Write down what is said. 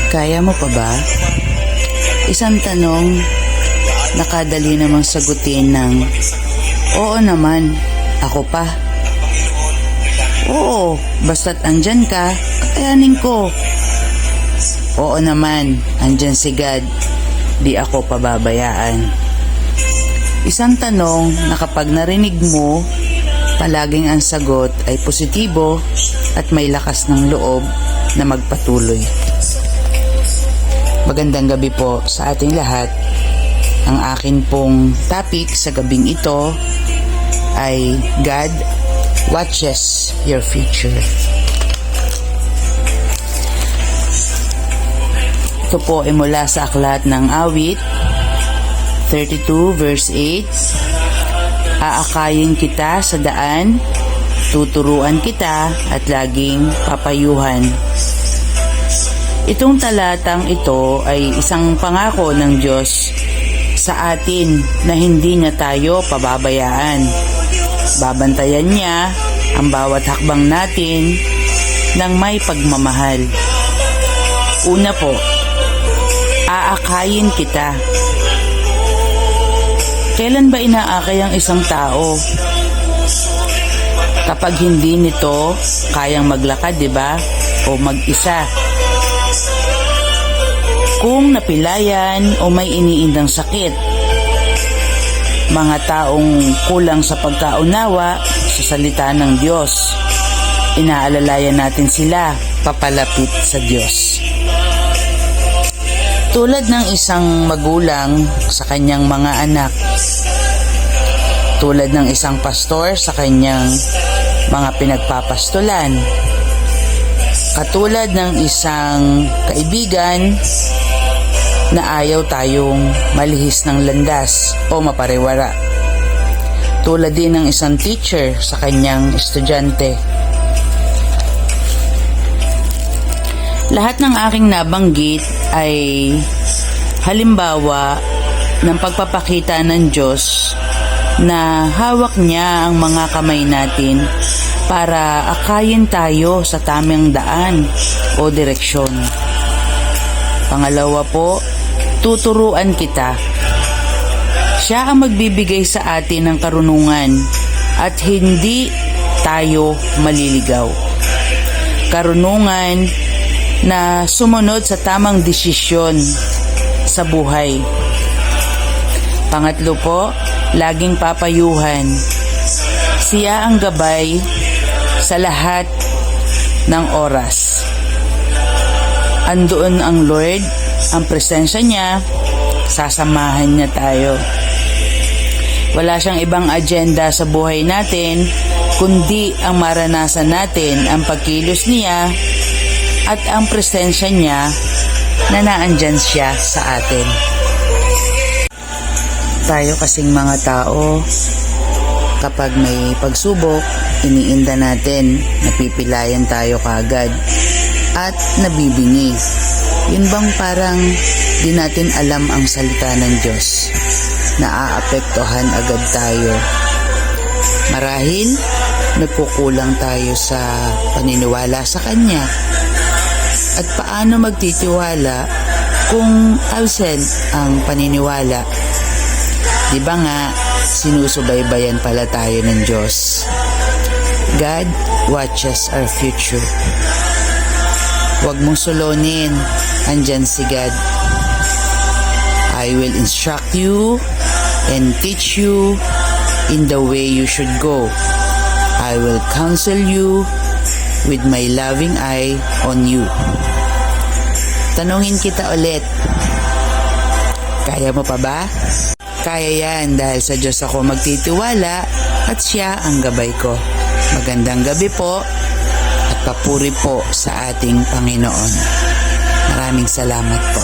Kaya mo pa ba? Isang tanong na kadali namang sagutin ng, oo naman, ako pa. Oo, basta't andyan ka, kakayanin ko. Oo naman, andyan si God, di ako pababayaan. Isang tanong na kapag narinig mo, palaging ang sagot ay positibo at may lakas ng loob na magpatuloy. Magandang gabi po sa ating lahat. Ang akin pong topic sa gabing ito ay God watches your future. Ito po ay mula sa aklat ng Awit 32 verse 8. Aakayin kita sa daan, tuturuan kita at laging papayuhan. Itong talatang ito ay isang pangako ng Diyos sa atin na hindi niya tayo pababayaan. Babantayan niya ang bawat hakbang natin ng may pagmamahal. Una po, aakayin kita. Kailan ba inaakay ang isang tao? Kapag hindi nito kayang maglakad, di ba? O mag-isa. Kung napilayan o may iniindang sakit. Mga taong kulang sa pagkaunawa sa salita ng Diyos. Inaalalayan natin sila papalapit sa Diyos. Tulad ng isang magulang sa kanyang mga anak. Tulad ng isang pastor sa kanyang mga pinagpapastulan. Katulad ng isang kaibigan na ayaw tayong malihis ng landas o mapariwara. Tulad din ng isang teacher sa kanyang estudyante. Lahat ng aking nabanggit ay halimbawa ng pagpapakita ng Diyos na hawak niya ang mga kamay natin para akayin tayo sa tamang daan o direksyon. Pangalawa po, tuturuan kita. Siya ang magbibigay sa atin ng karunungan at hindi tayo maliligaw. Karunungan na sumunod sa tamang desisyon sa buhay. Pangatlo po, laging papayuhan. Siya ang gabay sa lahat ng oras. Andoon ang Lord, ang presensya niya, sasamahan niya tayo. Wala siyang ibang agenda sa buhay natin, kundi ang maranasan natin ang pagkilos niya at ang presensya niya na naandyan siya sa atin. Tayo kasing mga tao, kapag may pagsubok, iniinda natin, napipilayan tayo kaagad at nabibingi. Yun bang parang di natin alam ang salita ng Diyos? Naaapektuhan agad tayo. Marahil, nagkukulang tayo sa paniniwala sa Kanya. At paano magtitiwala kung absent ang paniniwala? Di ba nga, sinusubaybayan pala tayo ng Diyos. God watches our future. Huwag mong solonin, andyan si God. I will instruct you and teach you in the way you should go. I will counsel you with my loving eye on you. Tanungin kita ulit, kaya mo pa ba? Kaya yan dahil sa Diyos ako magtitiwala at siya ang gabay ko. Magandang gabi po. Papuri po sa ating Panginoon. Maraming salamat po.